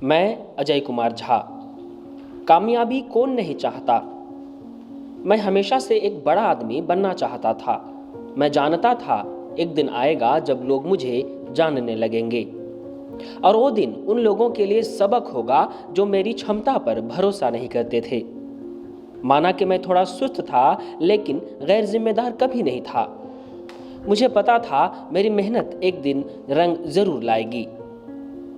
मैं अजय कुमार झा। कामयाबी कौन नहीं चाहता। मैं हमेशा से एक बड़ा आदमी बनना चाहता था। मैं जानता था एक दिन आएगा जब लोग मुझे जानने लगेंगे, और वो दिन उन लोगों के लिए सबक होगा जो मेरी क्षमता पर भरोसा नहीं करते थे। माना कि मैं थोड़ा सुस्त था, लेकिन गैर जिम्मेदार कभी नहीं था। मुझे पता था मेरी मेहनत एक दिन रंग जरूर लाएगी।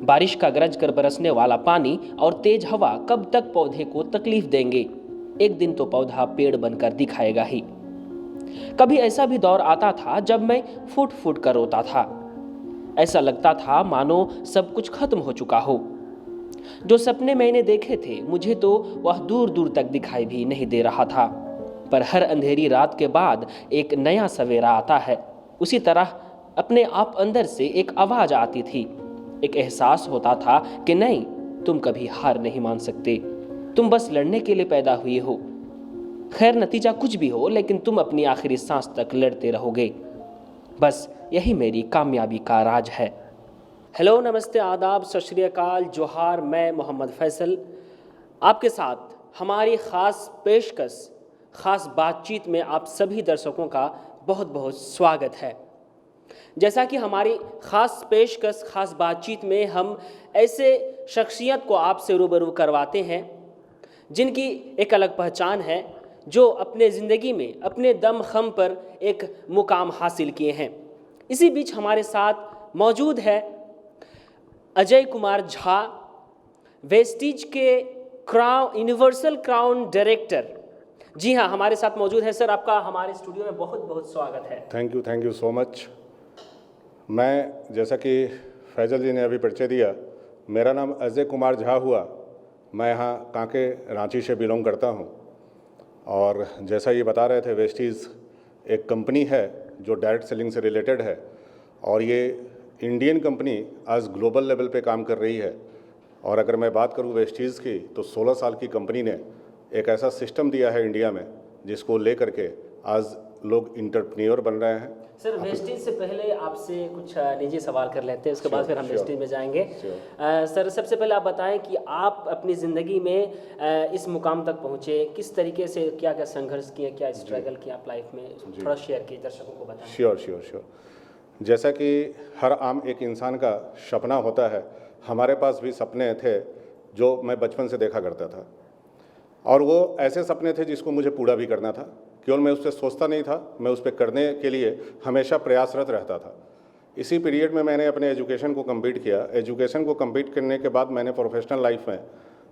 बारिश का गरज कर बरसने वाला पानी और तेज हवा कब तक पौधे को तकलीफ देंगे। एक दिन तो पौधा पेड़ बनकर दिखाएगा ही। कभी ऐसा भी दौर आता था जब मैं फूट फूट कर रोता था। ऐसा लगता था मानो सब कुछ खत्म हो चुका हो। जो सपने मैंने देखे थे मुझे तो वह दूर दूर तक दिखाई भी नहीं दे रहा था। पर हर अंधेरी रात के बाद एक नया सवेरा आता है। उसी तरह अपने आप अंदर से एक आवाज आती थी। एक एहसास होता था कि नहीं, तुम कभी हार नहीं मान सकते। तुम बस लड़ने के लिए पैदा हुए हो। खैर, नतीजा कुछ भी हो, लेकिन तुम अपनी आखिरी सांस तक लड़ते रहोगे। बस यही मेरी कामयाबी का राज है। हेलो, नमस्ते, आदाब, सत श्री अकाल, जोहार। मैं मोहम्मद फैसल आपके साथ हमारी ख़ास पेशकश, ख़ास बातचीत में आप सभी दर्शकों का बहुत बहुत स्वागत है। जैसा कि हमारी ख़ास पेशकश, ख़ास बातचीत में हम ऐसे शख्सियत को आपसे रूबरू करवाते हैं जिनकी एक अलग पहचान है, जो अपने ज़िंदगी में अपने दम खम पर एक मुकाम हासिल किए हैं। इसी बीच हमारे साथ मौजूद है अजय कुमार झा, वेस्टीज के यूनिवर्सल क्राउन डायरेक्टर। जी हाँ, हमारे साथ मौजूद है। सर, आपका हमारे स्टूडियो में बहुत बहुत स्वागत है। Thank you so much. मैं, जैसा कि फैजल जी ने अभी परिचय दिया, मेरा नाम अजय कुमार झा हुआ। मैं यहाँ कांके, रांची से बिलोंग करता हूँ। और जैसा ये बता रहे थे, वेस्टीज़ एक कंपनी है जो डायरेक्ट सेलिंग से रिलेटेड है, और ये इंडियन कंपनी आज ग्लोबल लेवल पे काम कर रही है। और अगर मैं बात करूँ वेस्टीज़ की, तो 16 साल की कंपनी ने एक ऐसा सिस्टम दिया है इंडिया में जिसको लेकर के आज लोग इंटरप्रेन्योर बन रहे हैं। सर, वेस्टीज से पहले आपसे कुछ निजी सवाल कर लेते हैं, उसके बाद फिर हम वेस्टीज में जाएंगे। सर, सबसे पहले आप बताएं कि आप अपनी ज़िंदगी में इस मुकाम तक पहुँचे किस तरीके से, क्या क्या संघर्ष किए, क्या स्ट्रगल किया आप लाइफ में, थोड़ा शेयर कीजिए, दर्शकों को बताएं। श्योर। जैसा कि हर आम एक इंसान का सपना होता है, हमारे पास भी सपने थे जो मैं बचपन से देखा करता था, और वो ऐसे सपने थे जिसको मुझे पूरा भी करना था। केवल मैं उस पर सोचता नहीं था, मैं उस पर करने के लिए हमेशा प्रयासरत रहता था। इसी पीरियड में मैंने अपने एजुकेशन को कंप्लीट किया। एजुकेशन को कंप्लीट करने के बाद मैंने प्रोफेशनल लाइफ में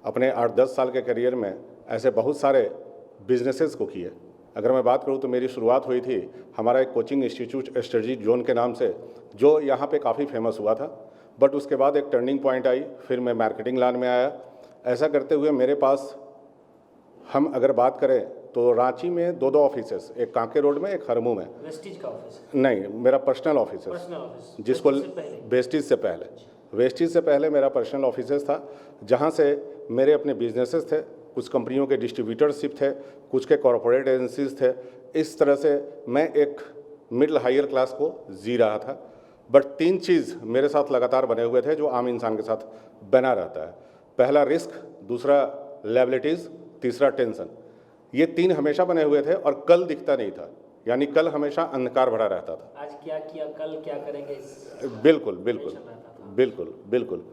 अपने 8-10 साल के करियर में ऐसे बहुत सारे बिजनेसेस को किए। अगर मैं बात करूं तो मेरी शुरुआत हुई थी हमारा एक कोचिंग इंस्टीट्यूट स्ट्रेटजी जोन के नाम से, जो यहाँ पे काफ़ी फेमस हुआ था। बट उसके बाद एक टर्निंग पॉइंट आई, फिर मैं मार्केटिंग लाइन में आया। ऐसा करते हुए मेरे पास, हम अगर बात करें तो रांची में दो ऑफिसेस, एक कांके रोड में, एक हरमू में। वेस्टीज का ऑफिस? नहीं, मेरा पर्सनल ऑफिस है, जिसको वेस्टीज से पहले मेरा पर्सनल ऑफिस था, जहां से मेरे अपने बिजनेसेस थे, कुछ कंपनियों के डिस्ट्रीब्यूटरशिप थे, कुछ के कॉरपोरेट एजेंसीज थे। इस तरह से मैं एक मिडिल हायर क्लास को जी रहा था। बट 3 चीज़ मेरे साथ लगातार बने हुए थे जो आम इंसान के साथ बना रहता है। पहला रिस्क, दूसरा लायबिलिटीज़, तीसरा टेंशन। ये 3 हमेशा बने हुए थे, और कल दिखता नहीं था, यानी कल हमेशा अंधकार भरा रहता था। आज क्या किया, कल क्या करेंगे, बिल्कुल।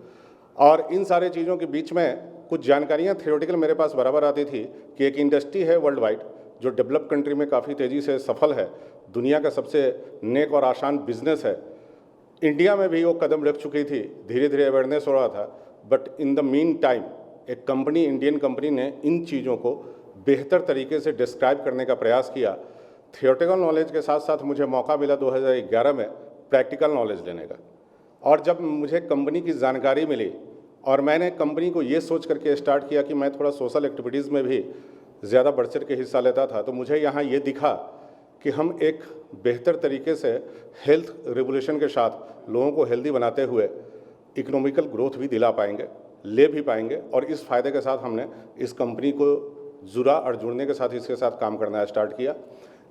और इन सारे चीज़ों के बीच में कुछ जानकारियाँ थियोरेटिकल मेरे पास बराबर आती थी कि एक इंडस्ट्री है वर्ल्ड वाइड जो डेवलप कंट्री में काफ़ी तेज़ी से सफल है, दुनिया का सबसे नेक और आसान बिजनेस है। इंडिया में भी वो कदम रख चुकी थी, धीरे धीरे अवेयरनेस हो रहा था। But in the mean time एक कंपनी, इंडियन कंपनी ने इन चीज़ों को बेहतर तरीके से डिस्क्राइब करने का प्रयास किया। थियोरेटिकल नॉलेज के साथ साथ मुझे मौका मिला 2011 में प्रैक्टिकल नॉलेज लेने का। और जब मुझे कंपनी की जानकारी मिली, और मैंने कंपनी को ये सोच करके स्टार्ट किया कि मैं थोड़ा सोशल एक्टिविटीज़ में भी ज़्यादा बढ़ चढ़ के हिस्सा लेता था, तो मुझे यहाँ ये दिखा कि हम एक बेहतर तरीके से हेल्थ रेवोल्यूशन के साथ लोगों को हेल्दी बनाते हुए इकोनॉमिकल ग्रोथ भी दिला पाएंगे, ले भी पाएंगे। और इस फ़ायदे के साथ हमने इस कंपनी को जुड़ा, और जुड़ने के साथ इसके साथ काम करना स्टार्ट किया।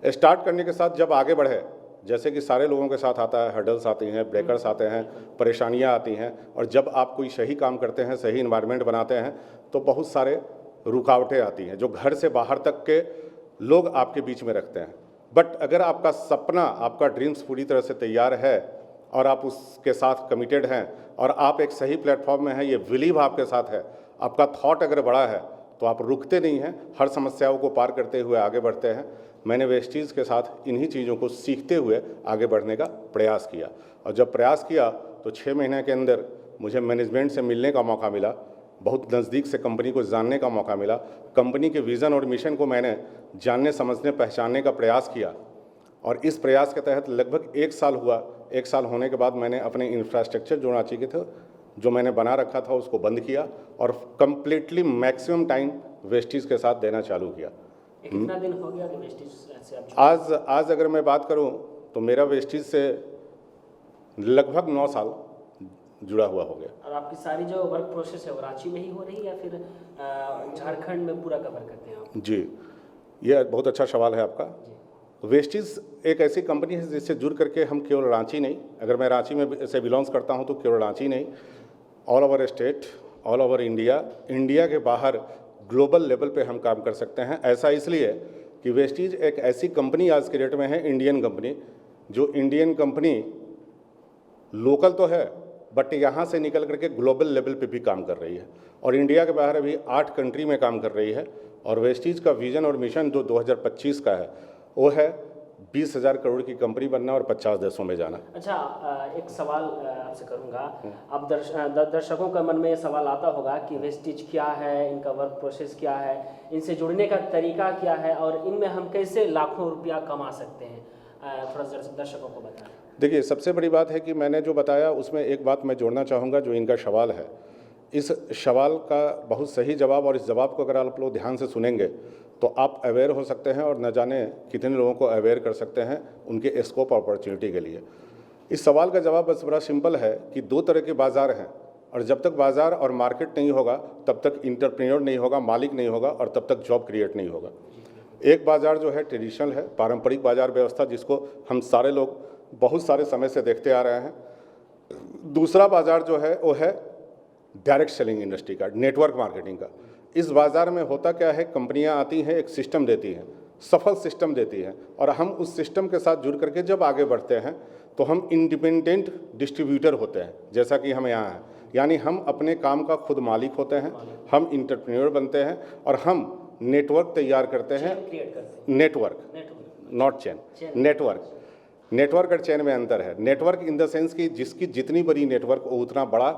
स्टार्ट करने के साथ जब आगे बढ़े, जैसे कि सारे लोगों के साथ आता है, हर्डल्स आती हैं, ब्रेकर्स आते हैं, परेशानियां आती हैं, और जब आप कोई सही काम करते हैं, सही इन्वायरमेंट बनाते हैं, तो बहुत सारे रुकावटें आती हैं जो घर से बाहर तक के लोग आपके बीच में रखते हैं। बट अगर आपका सपना, आपका ड्रीम्स पूरी तरह से तैयार है और आप उसके साथ कमिटेड हैं और आप एक सही प्लेटफॉर्म में हैं, ये बिलीव आपके साथ है, आपका थॉट अगर बड़ा है, तो आप रुकते नहीं हैं, हर समस्याओं को पार करते हुए आगे बढ़ते हैं। मैंने वेस्टीज़ के साथ इन्हीं चीज़ों को सीखते हुए आगे बढ़ने का प्रयास किया, और जब प्रयास किया तो 6 महीने के अंदर मुझे मैनेजमेंट से मिलने का मौका मिला, बहुत नज़दीक से कंपनी को जानने का मौका मिला, कंपनी के विज़न और मिशन को मैंने जानने, समझने, पहचानने का प्रयास किया, और इस प्रयास के तहत लगभग 1 साल हुआ। 1 साल होने के बाद मैंने अपने इंफ्रास्ट्रक्चर जो रांची के थे, जो मैंने बना रखा था, उसको बंद किया और कंप्लीटली मैक्सिमम टाइम वेस्टीज़ के साथ देना चालू किया। कितना दिन हो गया कि वेस्टीज से आप आज अगर मैं बात करूं तो मेरा वेस्टीज से लगभग 9 साल जुड़ा हुआ हो गया। और आपकी सारी जो वर्क प्रोसेस है वो रांची में ही हो रही है या फिर झारखंड में पूरा कवर करते हैं आप? जी, ये बहुत अच्छा सवाल है आपका। वेस्टीज एक ऐसी कंपनी है जिससे जुड़ करके हम केवल रांची नहीं, अगर मैं रांची में से बिलोंग्स करता हूं तो केवल रांची नहीं, all over state, all over India, India के बाहर ग्लोबल लेवल पे हम काम कर सकते हैं। ऐसा इसलिए कि वेस्टीज एक ऐसी कंपनी आज के डेट में है, इंडियन कंपनी, जो इंडियन कंपनी लोकल तो है बट यहाँ से निकल करके ग्लोबल लेवल पे भी काम कर रही है, और इंडिया के बाहर अभी 8 कंट्री में काम कर रही है। और वेस्टीज का विजन और मिशन जो 2025 का है वो है 20,000 करोड़ की कंपनी बनना और 50 देशों में जाना। अच्छा, एक सवाल आपसे करूंगा। अब दर्शकों के मन में ये सवाल आता होगा कि वेस्टीज क्या है, इनका वर्क प्रोसेस क्या है, इनसे जुड़ने का तरीका क्या है और इनमें हम कैसे लाखों रुपया कमा सकते हैं, थोड़ा दर्शकों को बताएं। देखिए, सबसे बड़ी बात है कि मैंने जो बताया उसमें एक बात मैं जोड़ना चाहूँगा, जो इनका सवाल है, इस सवाल का बहुत सही जवाब, और इस जवाब को अगर आप लोग ध्यान से सुनेंगे तो आप अवेयर हो सकते हैं और न जाने कितने लोगों को अवेयर कर सकते हैं उनके स्कोप अपॉर्चुनिटी के लिए। इस सवाल का जवाब बस बड़ा सिंपल है कि 2 तरह के बाज़ार हैं, और जब तक बाज़ार और मार्केट नहीं होगा तब तक इंटरप्रेन्योर नहीं होगा, मालिक नहीं होगा, और तब तक जॉब क्रिएट नहीं होगा। एक बाज़ार जो है ट्रेडिशनल है, पारंपरिक बाज़ार व्यवस्था, जिसको हम सारे लोग बहुत सारे समय से देखते आ रहे हैं। दूसरा बाज़ार जो है वो है डायरेक्ट सेलिंग इंडस्ट्री का, नेटवर्क मार्केटिंग का। इस बाज़ार में होता क्या है, कंपनियां आती हैं, एक सिस्टम देती हैं, सफल सिस्टम देती हैं, और हम उस सिस्टम के साथ जुड़ करके जब आगे बढ़ते हैं तो हम इंडिपेंडेंट डिस्ट्रीब्यूटर होते हैं, जैसा कि हम यहाँ हैं। यानी हम अपने काम का खुद मालिक होते हैं, हम इंटरप्रेन्योर बनते हैं, और हम नेटवर्क तैयार करते हैं। Network, not chain, network. Network और चेन में अंतर है। नेटवर्क इन द सेंस कि जिसकी जितनी बड़ी नेटवर्क वो उतना बड़ा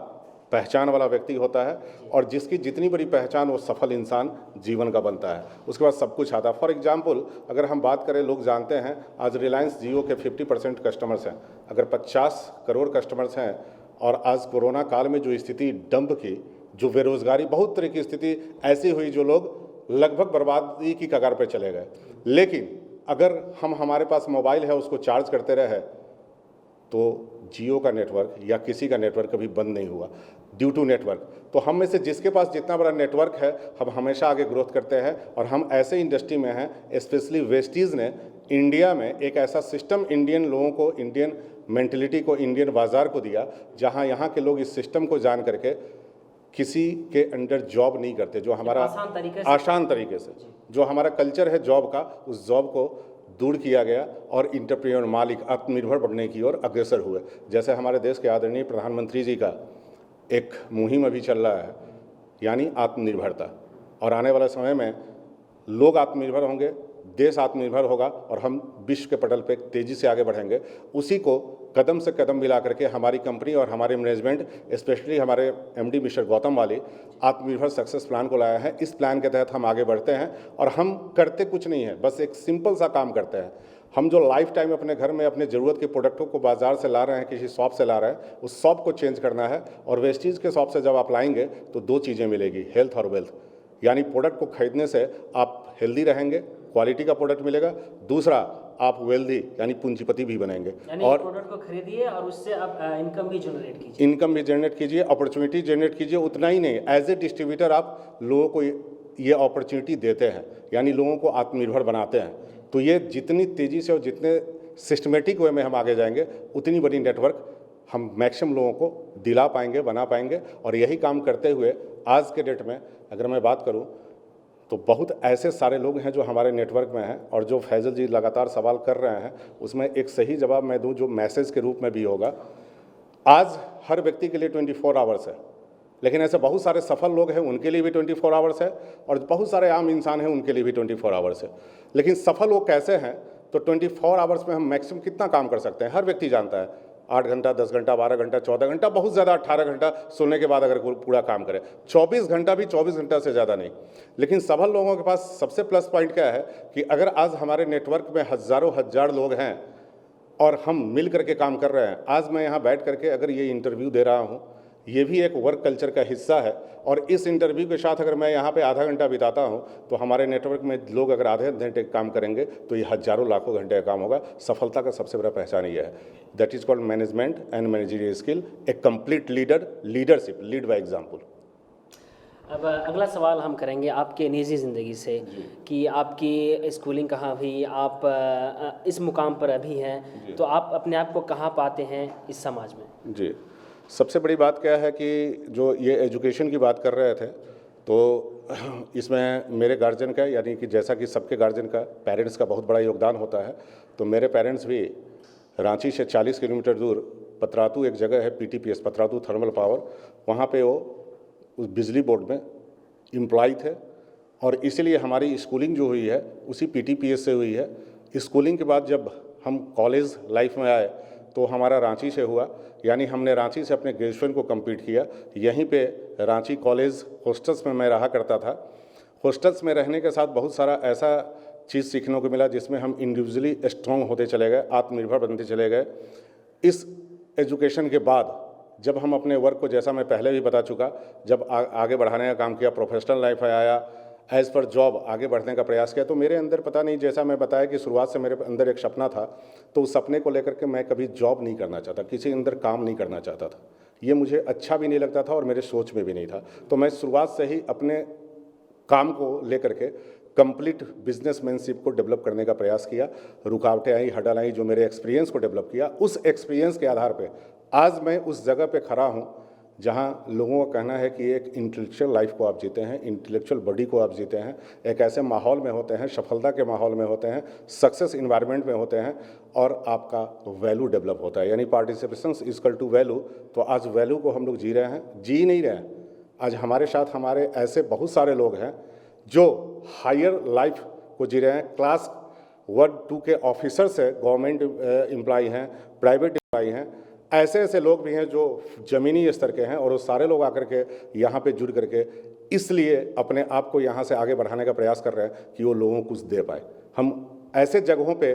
पहचान वाला व्यक्ति होता है, और जिसकी जितनी बड़ी पहचान वो सफल इंसान जीवन का बनता है, उसके बाद सब कुछ आता है। फॉर एग्जांपल अगर हम बात करें, लोग जानते हैं आज रिलायंस जियो के 50% कस्टमर्स हैं। अगर 50 करोड़ कस्टमर्स हैं, और आज कोरोना काल में जो स्थिति डंप की, जो बेरोजगारी, बहुत तरह की स्थिति ऐसी हुई जो लोग लगभग बर्बादी की कगार पर चले गए, लेकिन अगर हमारे पास मोबाइल है, उसको चार्ज करते रहे, तो जियो का नेटवर्क या किसी का नेटवर्क कभी बंद नहीं हुआ ड्यू टू नेटवर्क। तो हम में से जिसके पास जितना बड़ा नेटवर्क है, हम हमेशा आगे ग्रोथ करते हैं, और हम ऐसे इंडस्ट्री में हैं, स्पेशली वेस्टीज़ ने इंडिया में एक ऐसा सिस्टम इंडियन लोगों को, इंडियन मेंटलिटी को, इंडियन बाज़ार को दिया, जहां यहाँ के लोग इस सिस्टम को जान करके किसी के अंडर जॉब नहीं करते, जो हमारा आसान तरीके से जो हमारा कल्चर है जॉब का, उस जॉब को दूर किया गया, और इंटरप्रेन्योर, मालिक, आत्मनिर्भर बनने की ओर अग्रसर हुए। जैसे हमारे देश के आदरणीय प्रधानमंत्री जी का एक मुहिम अभी चल रहा है, यानी आत्मनिर्भरता, और आने वाले समय में लोग आत्मनिर्भर होंगे, देश आत्मनिर्भर होगा, और हम विश्व के पटल पे तेज़ी से आगे बढ़ेंगे। उसी को कदम से कदम मिला करके हमारी कंपनी और हमारे मैनेजमेंट, स्पेशली हमारे एमडी मिस्टर गौतम वाली, आत्मनिर्भर सक्सेस प्लान को लाया है। इस प्लान के तहत हम आगे बढ़ते हैं, और हम करते कुछ नहीं है, बस एक सिंपल सा काम करते हैं। हम जो लाइफ टाइम अपने घर में अपने ज़रूरत के प्रोडक्टों को बाजार से ला रहे हैं, किसी शॉप से ला रहे हैं, उस शॉप को चेंज करना है। और वेस्टीज़ के शॉप से जब आप लाएंगे तो 2 चीज़ें मिलेगी, हेल्थ और वेल्थ। यानी प्रोडक्ट को खरीदने से आप हेल्दी रहेंगे, क्वालिटी का प्रोडक्ट मिलेगा। दूसरा, आप वेल्दी यानी पूंजीपति भी बनेंगे, और प्रोडक्ट को खरीदिए और उससे आप इनकम भी जनरेट कीजिए, अपॉर्चुनिटी जनरेट कीजिए। उतना ही नहीं, एज ए डिस्ट्रीब्यूटर आप लोगों को ये अपॉर्चुनिटी देते हैं, यानी लोगों को आत्मनिर्भर बनाते हैं। तो ये जितनी तेज़ी से और जितने सिस्टमेटिक वे में हम आगे जाएंगे, उतनी बड़ी नेटवर्क हम मैक्सिमम लोगों को दिला पाएंगे, बना पाएंगे। और यही काम करते हुए आज के डेट में अगर मैं बात करूं तो बहुत ऐसे सारे लोग हैं जो हमारे नेटवर्क में हैं, और जो फैजल जी लगातार सवाल कर रहे हैं उसमें एक सही जवाब मैं दूं जो मैसेज के रूप में भी होगा। आज हर व्यक्ति के लिए 24 आवर्स है, लेकिन ऐसे बहुत सारे सफल लोग हैं उनके लिए भी 24 आवर्स है, और बहुत सारे आम इंसान हैं उनके लिए भी 24 आवर्स है। लेकिन सफल लोग कैसे हैं, तो 24 आवर्स में हम मैक्सिमम कितना काम कर सकते हैं हर व्यक्ति जानता है। 8 घंटा, 10 घंटा, 12 घंटा, 14 घंटा, बहुत ज़्यादा 18 घंटा सोने के बाद अगर कोई पूरा काम करे, 24 घंटा भी 24 घंटा से ज़्यादा नहीं। लेकिन सफल लोगों के पास सबसे प्लस पॉइंट क्या है कि अगर आज हमारे नेटवर्क में हज़ारों हजार लोग हैं और हम मिल करके काम कर रहे हैं, आज मैं यहाँ बैठ करके अगर ये इंटरव्यू दे रहा हूँ, ये भी एक वर्क कल्चर का हिस्सा है। और इस इंटरव्यू के साथ अगर मैं यहाँ पे आधा घंटा बिताता हूँ तो हमारे नेटवर्क में लोग अगर आधे घंटे काम करेंगे तो ये हजारों लाखों घंटे का काम होगा। सफलता का सबसे बड़ा पहचान ये है, that is called management and managerial skill, A complete leader, leadership, lead by example. अब अगला सवाल हम करेंगे आपके निजी ज़िंदगी से कि आपकी स्कूलिंग कहाँ हुई, आप इस मुकाम पर अभी हैं, तो आप अपने आप को कहाँ पाते हैं इस समाज में? जी, सबसे बड़ी बात क्या है कि जो ये एजुकेशन की बात कर रहे थे तो इसमें मेरे गार्जियन का, यानी कि जैसा कि सबके गार्जियन का, पेरेंट्स का बहुत बड़ा योगदान होता है। तो मेरे पेरेंट्स भी रांची से 40 किलोमीटर दूर पतरातू एक जगह है, PTPS, पतरातू थर्मल पावर, वहाँ पे वो उस बिजली बोर्ड में एम्प्लॉय थे, और इसीलिए हमारी स्कूलिंग जो हुई है उसी PTPS से हुई है। स्कूलिंग के बाद जब हम कॉलेज लाइफ में आए तो हमारा रांची से हुआ, यानी हमने रांची से अपने ग्रेजुएशन को कंप्लीट किया। यहीं पे रांची कॉलेज हॉस्टल्स में मैं रहा करता था। हॉस्टल्स में रहने के साथ बहुत सारा ऐसा चीज़ सीखने को मिला जिसमें हम इंडिविजुअली स्ट्रॉन्ग होते चले गए, आत्मनिर्भर बनते चले गए। इस एजुकेशन के बाद जब हम अपने वर्क को, जैसा मैं पहले भी बता चुका, जब आगे बढ़ाने का काम किया, प्रोफेशनल लाइफ में आया, एज़ पर जॉब आगे बढ़ने का प्रयास किया, तो मेरे अंदर पता नहीं, जैसा मैं बताया कि शुरुआत से मेरे अंदर एक सपना था, तो उस सपने को लेकर के मैं कभी जॉब नहीं करना चाहता, किसी अंदर काम नहीं करना चाहता था। ये मुझे अच्छा भी नहीं लगता था और मेरे सोच में भी नहीं था। तो मैं शुरुआत से ही अपने काम को लेकर के कंप्लीट बिजनेसमैनशिप को डेवलप करने का प्रयास किया। रुकावटें आई, हर्डल आई, जो मेरे एक्सपीरियंस को डेवलप किया, उस एक्सपीरियंस के आधार पे आज मैं उस जगह पे खड़ा हूँ जहाँ लोगों का कहना है कि एक इंटेलेक्चुअल लाइफ को आप जीते हैं, इंटेलेक्चुअल बॉडी को आप जीते हैं, एक ऐसे माहौल में होते हैं, सफलता के माहौल में होते हैं, सक्सेस इन्वायरमेंट में होते हैं, और आपका वैल्यू डेवलप होता है, यानी पार्टिसिपेशन इक्वल टू वैल्यू। तो आज वैल्यू को हम लोग जी रहे हैं, जी नहीं रहे हैं। आज हमारे साथ हमारे ऐसे बहुत सारे लोग हैं जो हायर लाइफ को जी रहे हैं, क्लास 1, 2 के ऑफिसर्स है, गवर्नमेंट एम्प्लॉय हैं, प्राइवेट एम्प्लॉय हैं, ऐसे ऐसे लोग भी हैं जो ज़मीनी स्तर के हैं, और वो सारे लोग आकर के यहाँ पे जुड़ करके इसलिए अपने आप को यहाँ से आगे बढ़ाने का प्रयास कर रहे हैं कि वो लोगों को कुछ दे पाए। हम ऐसे जगहों पे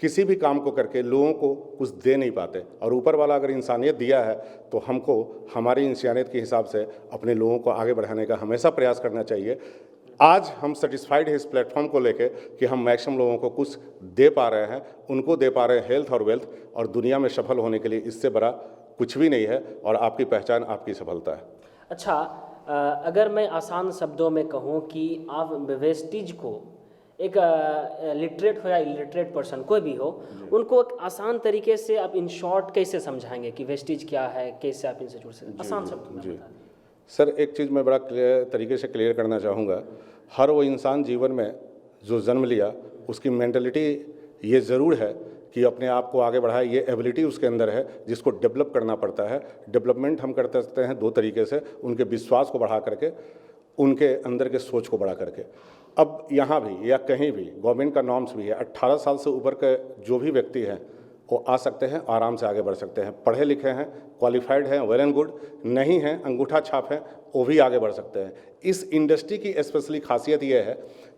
किसी भी काम को करके लोगों को कुछ दे नहीं पाते, और ऊपर वाला अगर इंसानियत दिया है तो हमको हमारी इंसानियत के हिसाब से अपने लोगों को आगे बढ़ाने का हमेशा प्रयास करना चाहिए। आज हम सेटिस्फाइड हैं इस प्लेटफॉर्म को लेके कि हम मैक्सिमम लोगों को कुछ दे पा रहे हैं, उनको दे पा रहे हैं हेल्थ और वेल्थ, और दुनिया में सफल होने के लिए इससे बड़ा कुछ भी नहीं है, और आपकी पहचान आपकी सफलता है। अच्छा, अगर मैं आसान शब्दों में कहूँ कि आप वेस्टेज को, एक लिटरेट हो या इलिटरेट पर्सन कोई भी हो, उनको एक आसान तरीके से आप इन शॉर्ट कैसे समझाएंगे कि वेस्टेज क्या है, कैसे आप इनसे जुड़ सकते, आसान शब्दों में बता दें। सर, एक चीज़ मैं बड़ा तरीके से क्लियर करना चाहूँगा। हर वो इंसान जीवन में जो जन्म लिया उसकी मेंटलिटी ये ज़रूर है कि अपने आप को आगे बढ़ाए, ये एबिलिटी उसके अंदर है जिसको डेवलप करना पड़ता है। डेवलपमेंट हम करते सकते हैं 2 तरीके से, उनके विश्वास को बढ़ा करके, उनके अंदर के सोच को बढ़ा करके। अब यहाँ भी या कहीं भी गवर्नमेंट का नॉर्म्स भी है, 18 साल से ऊपर के जो भी व्यक्ति हैं वो आ सकते हैं, आराम से आगे बढ़ सकते हैं, पढ़े लिखे हैं, क्वालिफाइड हैं, वेल एंड गुड, नहीं हैं, अंगूठा छाप हैं, वो भी आगे बढ़ सकते हैं। इस इंडस्ट्री की स्पेशली खासियत ये है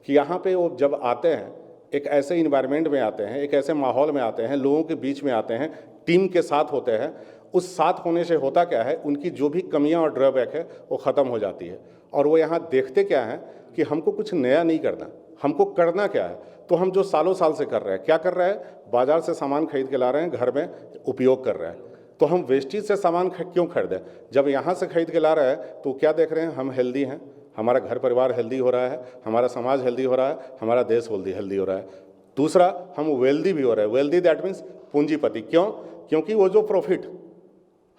कि यहाँ पे वो जब आते हैं एक ऐसे इन्वायरमेंट में आते हैं, एक ऐसे माहौल में आते हैं, लोगों के बीच में आते हैं, टीम के साथ होते हैं। उस साथ होने से होता क्या है, उनकी जो भी कमियां और ड्रॉबैक है वो ख़त्म हो जाती है, और वो यहाँ देखते क्या है कि हमको कुछ नया नहीं करना, हमको करना क्या है। तो हम जो सालों साल से कर रहे हैं, क्या कर रहे हैं, बाजार से सामान खरीद के ला रहे हैं, घर में उपयोग कर रहे हैं। तो हम वेस्टेज से सामान क्यों खरीदें, जब यहाँ से खरीद के ला रहे हैं तो क्या देख रहे हैं, हम हेल्दी हैं, हमारा घर परिवार हेल्दी हो रहा है, हमारा समाज हेल्दी हो रहा है, हमारा देश हेल्दी हो रहा है। दूसरा, हम वेल्दी भी हो रहे हैं। वेल्दी दैट मीन्स पूंजीपति। क्यों? क्योंकि वो जो प्रॉफिट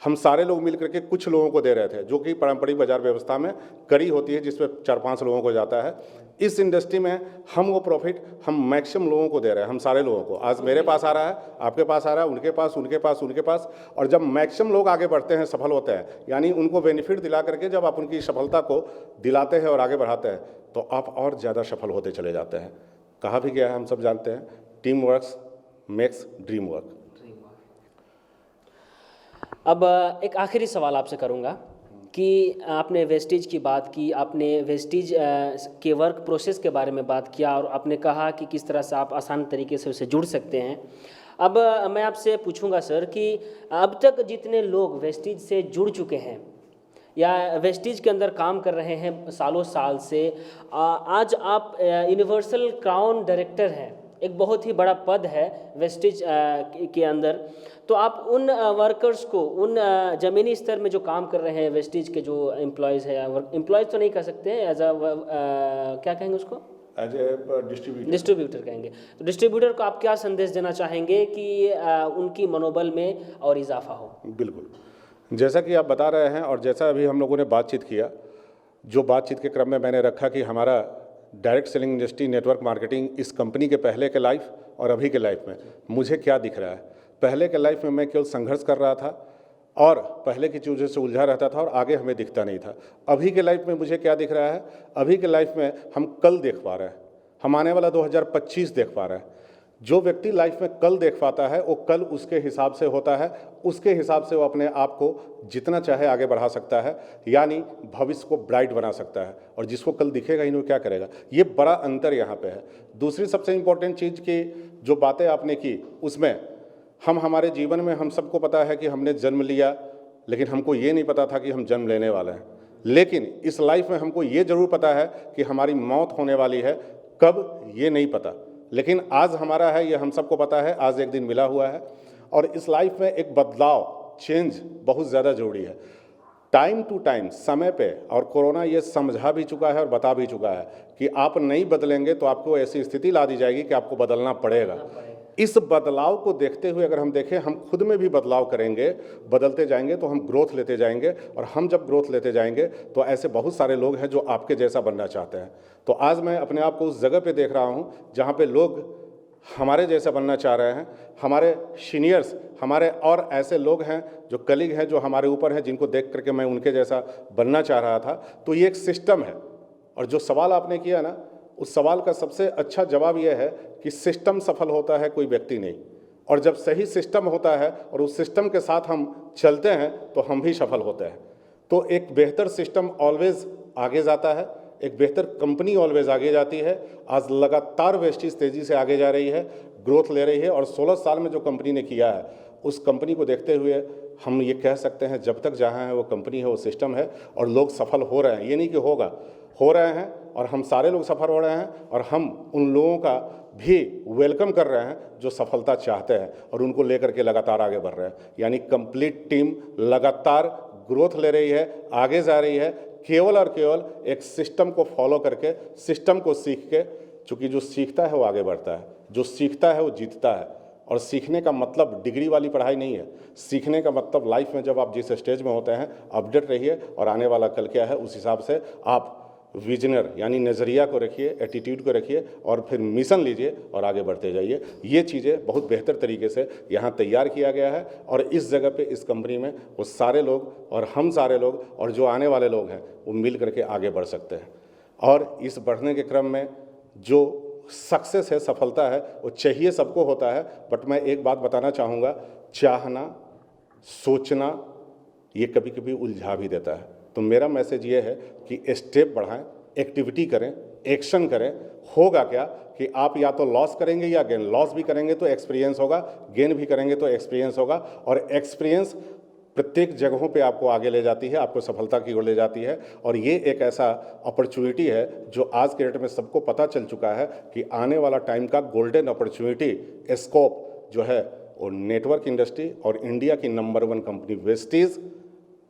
हम सारे लोग मिल करके कुछ लोगों को दे रहे थे, जो कि पारंपरिक बाजार व्यवस्था में कड़ी होती है, जिसमें 4-5 लोगों को जाता है, इस इंडस्ट्री में हम वो प्रॉफिट हम मैक्सिमम लोगों को दे रहे हैं, हम सारे लोगों को। आज मेरे पास आ रहा है, आपके पास आ रहा है, उनके पास, उनके पास, उनके पास। और जब मैक्सिमम लोग आगे बढ़ते हैं, सफल होते हैं, यानी उनको बेनिफिट दिला करके जब आप उनकी सफलता को दिलाते हैं और आगे बढ़ाते हैं, तो आप और ज़्यादा सफल होते चले जाते हैं। कहा भी गया है, हम सब जानते हैं, team works makes dream work. अब एक आखिरी सवाल आपसे करूंगा कि आपने वेस्टेज की बात की, आपने वेस्टेज के वर्क प्रोसेस के बारे में बात किया और आपने कहा कि किस तरह से आप आसान तरीके से उससे जुड़ सकते हैं। अब मैं आपसे पूछूंगा सर कि अब तक जितने लोग वेस्टेज से जुड़ चुके हैं या वेस्टेज के अंदर काम कर रहे हैं सालों साल से, आज आप यूनिवर्सल क्राउन डायरेक्टर हैं, एक बहुत ही बड़ा पद है वेस्टेज के अंदर। तो आप उन वर्कर्स को, उन ज़मीनी स्तर में जो काम कर रहे हैं वेस्टेज के जो एम्प्लॉयज़ है, एम्प्लॉयज़ तो नहीं कह सकते हैं, एज क्या कहेंगे उसको, एज ए डिस्ट्रीब्यूटर कहेंगे। तो डिस्ट्रीब्यूटर को आप क्या संदेश देना चाहेंगे कि उनकी मनोबल में और इजाफा हो? बिल्कुल, जैसा कि आप बता रहे हैं और जैसा अभी हम लोगों ने बातचीत किया, जो बातचीत के क्रम में मैंने रखा कि हमारा direct selling industry network marketing इस कंपनी के पहले के लाइफ और अभी के लाइफ में मुझे क्या दिख रहा है। पहले के लाइफ में मैं केवल संघर्ष कर रहा था और पहले की चीज़ों से उलझा रहता था और आगे हमें दिखता नहीं था। अभी के लाइफ में मुझे क्या दिख रहा है, अभी के लाइफ में हम कल देख पा रहे हैं, हम आने वाला 2025 देख पा रहे हैं। जो व्यक्ति लाइफ में कल देख पाता है वो कल उसके हिसाब से होता है, उसके हिसाब से वो अपने आप को जितना चाहे आगे बढ़ा सकता है, यानी भविष्य को ब्राइट बना सकता है। और जिसको कल दिखेगा ही नहीं, क्या करेगा। ये बड़ा अंतर यहाँ पे है। दूसरी सबसे इम्पोर्टेंट चीज़ की जो बातें आपने की, उसमें हम हमारे जीवन में हम सबको पता है कि हमने जन्म लिया, लेकिन हमको ये नहीं पता था कि हम जन्म लेने वाले हैं। लेकिन इस लाइफ में हमको ये जरूर पता है कि हमारी मौत होने वाली है, कब ये नहीं पता, लेकिन आज हमारा है, ये हम सबको पता है, आज एक दिन मिला हुआ है। और इस लाइफ में एक बदलाव, चेंज बहुत ज़्यादा ज़रूरी है, टाइम टू टाइम, समय पे। और कोरोना ये समझा भी चुका है और बता भी चुका है कि आप नहीं बदलेंगे तो आपको ऐसी स्थिति ला दी जाएगी कि आपको बदलना पड़ेगा। इस बदलाव को देखते हुए अगर हम देखें, हम खुद में भी बदलाव करेंगे, बदलते जाएंगे तो हम ग्रोथ लेते जाएंगे। और हम जब ग्रोथ लेते जाएंगे तो ऐसे बहुत सारे लोग हैं जो आपके जैसा बनना चाहते हैं। तो आज मैं अपने आप को उस जगह पे देख रहा हूँ जहाँ पे लोग हमारे जैसा बनना चाह रहे हैं। हमारे सीनियर्स, हमारे और ऐसे लोग हैं जो कलीग हैं, जो हमारे ऊपर हैं, जिनको देख करके मैं उनके जैसा बनना चाह रहा था। तो ये एक सिस्टम है। और जो सवाल आपने किया ना, उस सवाल का सबसे अच्छा जवाब यह है कि सिस्टम सफल होता है, कोई व्यक्ति नहीं। और जब सही सिस्टम होता है और उस सिस्टम के साथ हम चलते हैं तो हम भी सफल होते हैं। तो एक बेहतर सिस्टम ऑलवेज आगे जाता है, एक बेहतर कंपनी ऑलवेज आगे जाती है। आज लगातार वेस्टेज तेज़ी से आगे जा रही है, ग्रोथ ले रही है। और 16 साल में जो कंपनी ने किया है, उस कंपनी को देखते हुए हम ये कह सकते हैं, जब तक जहाँ है वो कंपनी है, वो सिस्टम है, और लोग सफल हो रहे हैं। ये नहीं कि होगा, हो रहे हैं। और हम सारे लोग सफल हो रहे हैं और हम उन लोगों का भी वेलकम कर रहे हैं जो सफलता चाहते हैं और उनको लेकर के लगातार आगे बढ़ रहे हैं। यानी कंप्लीट टीम लगातार ग्रोथ ले रही है, आगे जा रही है, केवल और केवल एक सिस्टम को फॉलो करके, सिस्टम को सीख के। चूँकि जो सीखता है वो आगे बढ़ता है, जो सीखता है वो जीतता है। और सीखने का मतलब डिग्री वाली पढ़ाई नहीं है। सीखने का मतलब लाइफ में जब आप जिस स्टेज में होते हैं, अपडेट रहिए और आने वाला कल क्या है उस हिसाब से आप विजनर यानी नज़रिया को रखिए, एटीट्यूड को रखिए और फिर मिशन लीजिए और आगे बढ़ते जाइए। ये चीज़ें बहुत बेहतर तरीके से यहाँ तैयार किया गया है। और इस जगह पे, इस कंपनी में वो सारे लोग और हम सारे लोग और जो आने वाले लोग हैं वो मिल करके आगे बढ़ सकते हैं। और इस बढ़ने के क्रम में जो सक्सेस है, सफलता है, वो चाहिए सबको होता है। बट मैं एक बात बताना चाहूँगा, चाहना, सोचना ये कभी कभी उलझा भी देता है। तो मेरा मैसेज ये है कि स्टेप बढ़ाएं, एक्टिविटी करें, एक्शन करें। होगा क्या कि आप या तो लॉस करेंगे या गेन। लॉस भी करेंगे तो एक्सपीरियंस होगा, गेन भी करेंगे तो एक्सपीरियंस होगा। और एक्सपीरियंस प्रत्येक जगहों पे आपको आगे ले जाती है, आपको सफलता की ओर ले जाती है। और ये एक ऐसा अपॉर्चुनिटी है जो आज के डेट में सबको पता चल चुका है कि आने वाला टाइम का गोल्डन अपॉर्चुनिटी स्कोप जो है वो नेटवर्क इंडस्ट्री और इंडिया की number 1 company wastage,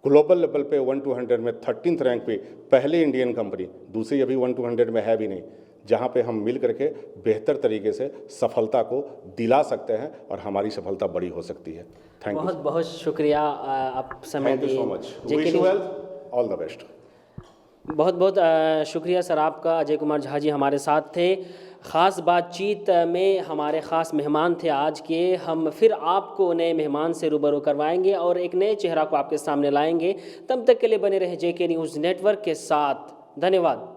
global level पे 1 to 100 में 13th रैंक पे पहली इंडियन कंपनी, दूसरी अभी 1 to 100 में है भी नहीं, जहाँ पे हम मिल करके बेहतर तरीके से सफलता को दिला सकते हैं और हमारी सफलता बड़ी हो सकती है। Thank you. बहुत बहुत शुक्रिया आप समय थैंक यू दिए। So much. JK wish you news- well, all the best. बहुत बहुत शुक्रिया सर आपका। अजय कुमार झा जी हमारे साथ थे। ख़ास बातचीत में हमारे ख़ास मेहमान थे आज के। हम फिर आपको नए मेहमान से रूबरू करवाएंगे और एक नए चेहरा को आपके सामने लाएंगे। तब तक के लिए बने रहे जेके न्यूज़ नेटवर्क के साथ। धन्यवाद।